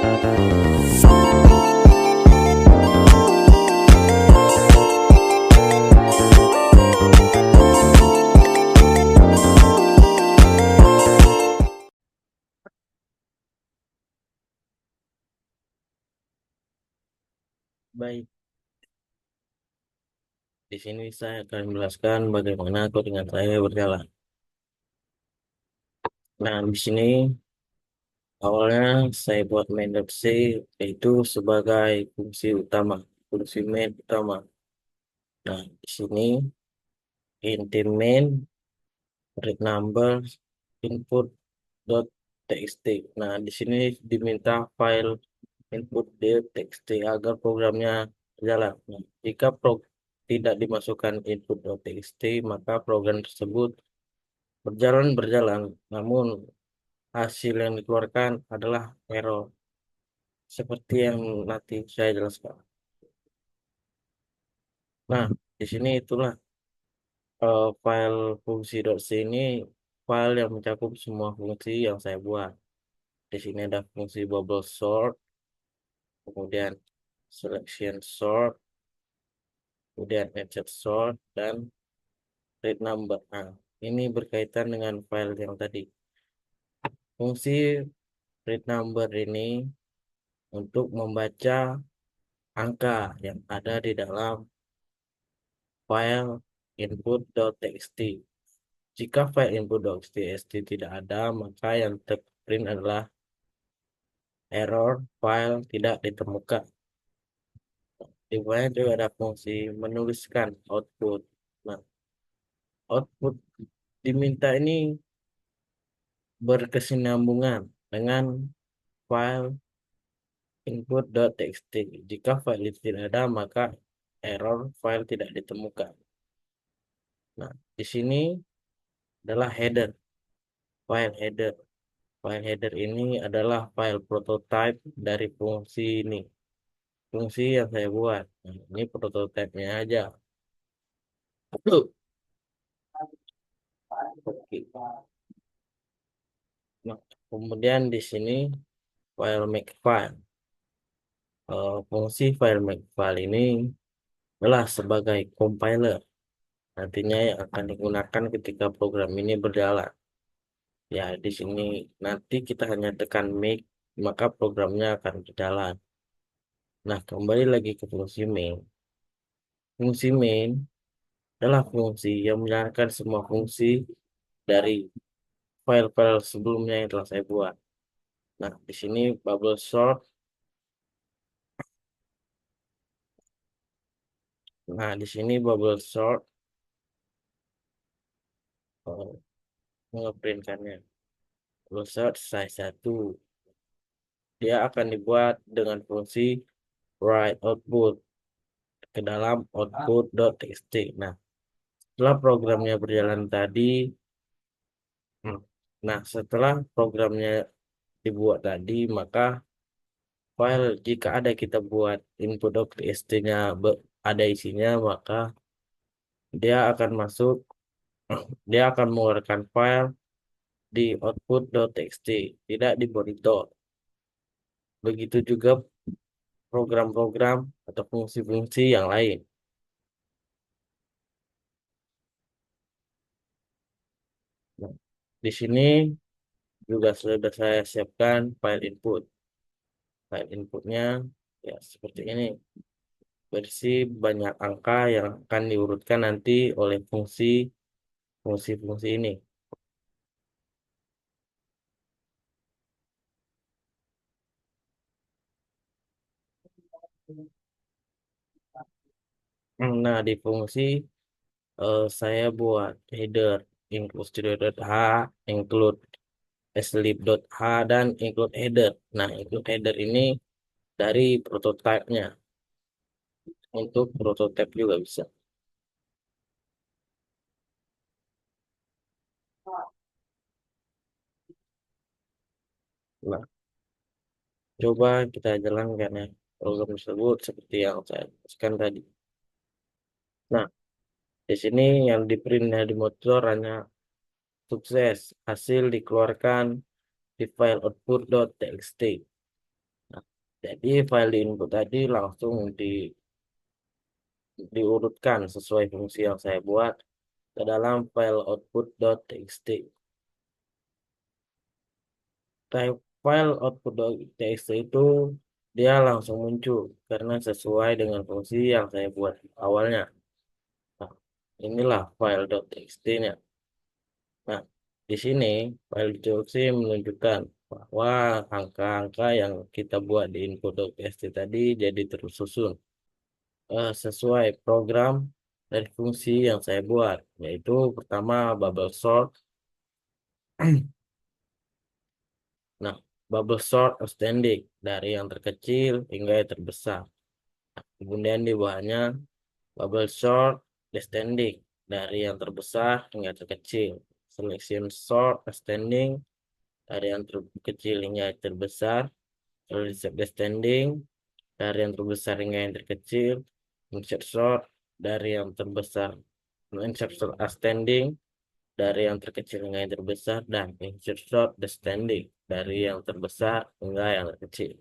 Baik, di sini saya akan menjelaskan bagaimana codingan saya berjalan. Nah, di sini awalnya saya buat main.c yaitu sebagai fungsi utama, fungsi main utama. Nah, di sini inti main read number input.txt. Nah, di sini diminta file input.txt agar programnya berjalan. Nah, jika tidak dimasukkan input.txt, maka program tersebut berjalan, namun hasil yang dikeluarkan adalah error, seperti yang nanti saya jelaskan. Nah, di sini itulah file fungsi.c ini file yang mencakup semua fungsi yang saya buat. Di sini ada fungsi bubble sort, kemudian selection sort, kemudian insert sort, dan read number. Nah, ini berkaitan dengan file yang tadi. Fungsi read number ini untuk membaca angka yang ada di dalam file input.txt. Jika file input.txt tidak ada, maka yang terprint adalah error file tidak ditemukan. Di bawahnya juga ada fungsi menuliskan output. Nah, output diminta ini berkesinambungan dengan file input.txt. Jika file itu tidak ada, maka error file tidak ditemukan. Nah, di sini adalah header, file header. File header ini adalah file prototype dari fungsi ini, fungsi yang saya buat. Nah, ini prototipenya aja. Oke. Nah, kemudian di sini file makefile. Fungsi file makefile ini adalah sebagai compiler. Nantinya yang akan digunakan ketika program ini berjalan. Ya, di sini nanti kita hanya tekan make, maka programnya akan berjalan. Nah, kembali lagi ke fungsi main. Fungsi main adalah fungsi yang menjalankan semua fungsi dari file-file sebelumnya yang telah saya buat. Nah, di sini bubble sort. Nah, di sini bubble sort mengeprintkannya. Bubble sort size 1. Dia akan dibuat dengan fungsi write output ke dalam output.txt. Nah, setelah programnya berjalan tadi, hmm, nah setelah programnya dibuat tadi, maka file jika ada kita buat input.txt-nya ada isinya, maka dia akan masuk, dia akan mengeluarkan file di output.txt, tidak di monitor. Begitu juga program-program atau fungsi-fungsi yang lain. Nah, di sini juga sudah saya siapkan file input. File inputnya ya seperti ini. Berisi banyak angka yang akan diurutkan nanti oleh fungsi-fungsi ini. Nah, di fungsi saya buat header include studio.h, include sleep.h, dan include header. Nah, include header ini dari prototipenya. Untuk prototipe juga bisa. Nah, coba kita jalankan ya program tersebut seperti yang saya jelaskan tadi. Nah, di sini yang di print di monitor hanya sukses, hasil dikeluarkan di file output.txt. Jadi file di input tadi langsung diurutkan sesuai fungsi yang saya buat ke dalam file output.txt. Type file output.txt itu dia langsung muncul karena sesuai dengan fungsi yang saya buat awalnya. Nah, inilah file .txt-nya. Nah, di sini file .txt menunjukkan bahwa angka-angka yang kita buat di input.txt tadi jadi tersusun sesuai program dan fungsi yang saya buat, yaitu pertama bubble sort. Nah, bubble sort ascending dari yang terkecil hingga yang terbesar. Kemudian di bawahnya bubble sort descending dari yang terbesar hingga terkecil. Selection sort ascending dari yang terkecil hingga yang terbesar. Selection descending dari yang terbesar hingga yang terkecil. Insert sort dari yang terbesar. Insert sort ascending dari yang terkecil hingga yang terbesar, dan insert sort descending dari yang terbesar hingga yang terkecil.